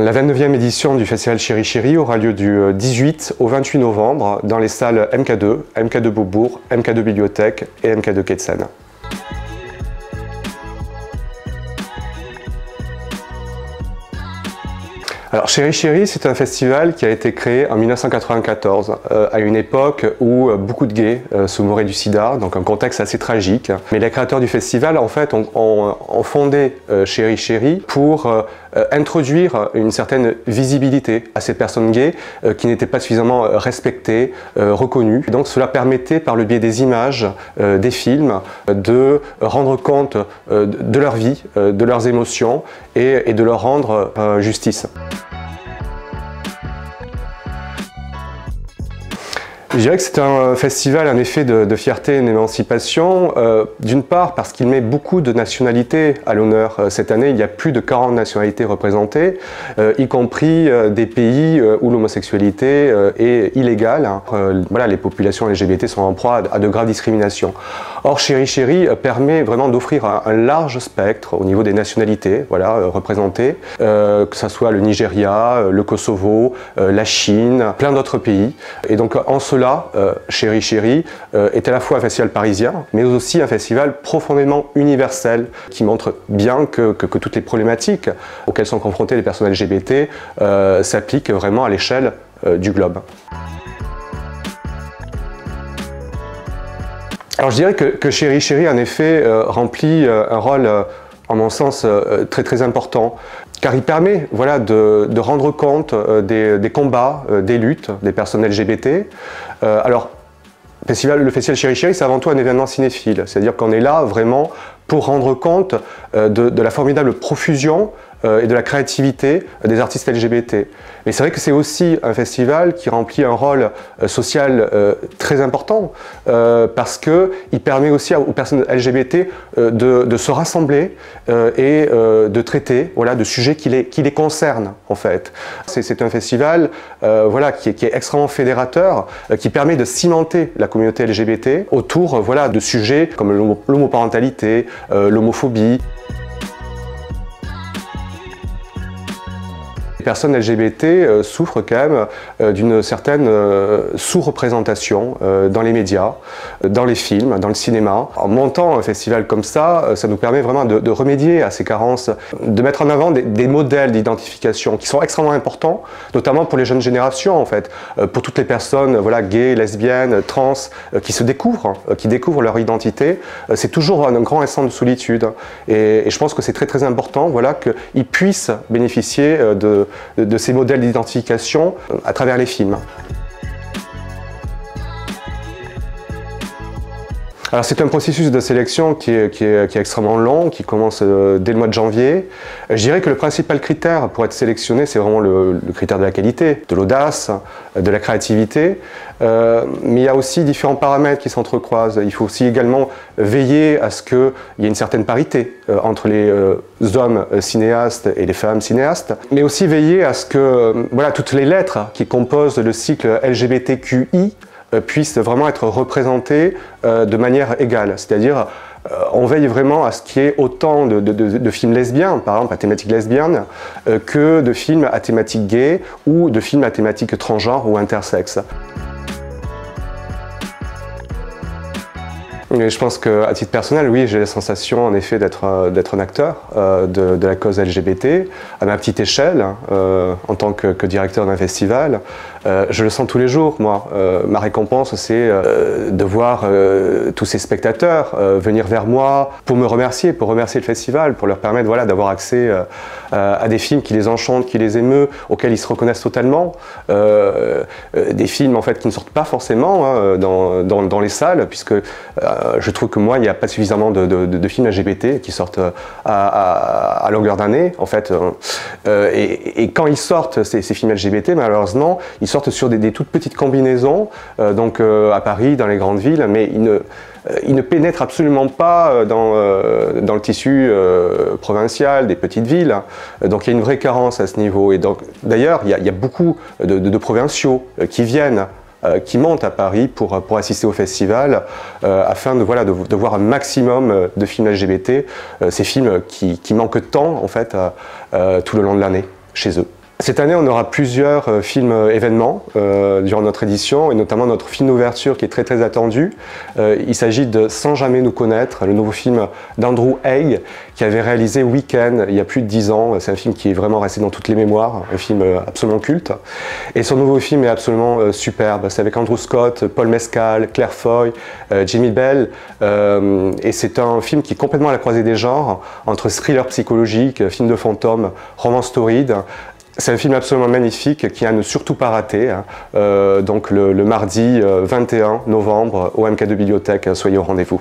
La 29e édition du festival Chéri Chéri aura lieu du 18 au 28 novembre dans les salles MK2, MK2 Beaubourg, MK2 Bibliothèque et MK2 Quai de Seine. Alors Chéri Chéri, c'est un festival qui a été créé en 1994, à une époque où beaucoup de gays se mouraient du sida, donc un contexte assez tragique. Mais les créateurs du festival, en fait, ont fondé Chéri Chéri pour introduire une certaine visibilité à ces personnes gays qui n'étaient pas suffisamment respectées, reconnues. Et donc cela permettait, par le biais des images, des films, de rendre compte de leur vie, de leurs émotions et de leur rendre justice. Je dirais que c'est un festival, un effet de fierté et d'émancipation, d'une part parce qu'il met beaucoup de nationalités à l'honneur. Cette année, il y a plus de 40 nationalités représentées, y compris des pays où l'homosexualité est illégale. Voilà, les populations LGBT sont en proie à de graves discriminations. Or, Chéri Chéri permet vraiment d'offrir un large spectre au niveau des nationalités représentées, que ce soit le Nigeria, le Kosovo, la Chine, plein d'autres pays. Et donc, en cela, Chéri Chéri est à la fois un festival parisien, mais aussi un festival profondément universel, qui montre bien que toutes les problématiques auxquelles sont confrontées les personnes LGBT s'appliquent vraiment à l'échelle du globe. Alors je dirais que Chéri Chéri, en effet, remplit un rôle, en mon sens, très important. Car il permet de rendre compte des combats, des luttes des personnes LGBT. Alors, le festival Chéri Chéri, c'est avant tout un événement cinéphile, c'est-à-dire qu'on est là vraiment pour rendre compte de la formidable profusion et de la créativité des artistes LGBT. Mais c'est vrai que c'est aussi un festival qui remplit un rôle social très important parce qu'il permet aussi aux personnes LGBT de se rassembler et de traiter de sujets qui les concernent en fait. C'est un festival qui est extrêmement fédérateur, qui permet de cimenter la communauté LGBT autour de sujets comme l'homoparentalité, l'homophobie. Les personnes LGBT souffrent quand même d'une certaine sous-représentation dans les médias, dans les films, dans le cinéma. En montant un festival comme ça nous permet vraiment de remédier à ces carences, de mettre en avant des modèles d'identification qui sont extrêmement importants, notamment pour les jeunes générations en fait, pour toutes les personnes gays, lesbiennes, trans, qui se découvrent, qui découvrent leur identité. C'est toujours un grand instant de solitude et je pense que c'est très important qu'ils puissent bénéficier de ces modèles d'identification à travers les films. Alors c'est un processus de sélection qui est extrêmement long, qui commence dès le mois de janvier. Je dirais que le principal critère pour être sélectionné, c'est vraiment le critère de la qualité, de l'audace, de la créativité. Mais il y a aussi différents paramètres qui s'entrecroisent. Il faut aussi également veiller à ce qu'il y ait une certaine parité entre les hommes cinéastes et les femmes cinéastes, mais aussi veiller à ce que toutes les lettres qui composent le cycle LGBTQI puissent vraiment être représentées de manière égale. C'est-à-dire, on veille vraiment à ce qu'il y ait autant de films lesbiens, par exemple à thématique lesbienne, que de films à thématique gay ou de films à thématique transgenre ou intersexe. Mais je pense qu'à titre personnel, oui, j'ai la sensation en effet d'être un acteur de la cause LGBT, à ma petite échelle, en tant que directeur d'un festival. Je le sens tous les jours, moi. Ma récompense, c'est de voir tous ces spectateurs venir vers moi pour me remercier, pour remercier le festival, pour leur permettre d'avoir accès à des films qui les enchantent, qui les émeuvent, auxquels ils se reconnaissent totalement. Des films en fait qui ne sortent pas forcément dans les salles, puisque je trouve que moi, il n'y a pas suffisamment de films LGBT qui sortent à longueur d'année, en fait. Et quand ils sortent, ces films LGBT, malheureusement, ils sortent sur des toutes petites combinaisons, donc à Paris, dans les grandes villes, mais ils ne pénètrent absolument pas dans le tissu provincial des petites villes. Donc il y a une vraie carence à ce niveau. Et donc d'ailleurs, il y a beaucoup de provinciaux qui viennent, qui montent à Paris pour assister au festival afin de voir un maximum de films LGBT, ces films qui manquent tant en fait tout le long de l'année chez eux. Cette année, on aura plusieurs films événements durant notre édition, et notamment notre film d'ouverture qui est très attendu. Il s'agit de Sans jamais nous connaître, le nouveau film d'Andrew Haigh qui avait réalisé Weekend il y a plus de 10 ans. C'est un film qui est vraiment resté dans toutes les mémoires, un film absolument culte. Et son nouveau film est absolument superbe. C'est avec Andrew Scott, Paul Mescal, Claire Foy, Jamie Bell. Et c'est un film qui est complètement à la croisée des genres, entre thriller psychologique, film de fantôme, romance torride. C'est un film absolument magnifique qui a à ne surtout pas rater. Donc le mardi 21 novembre au MK2 Bibliothèque, soyez au rendez-vous.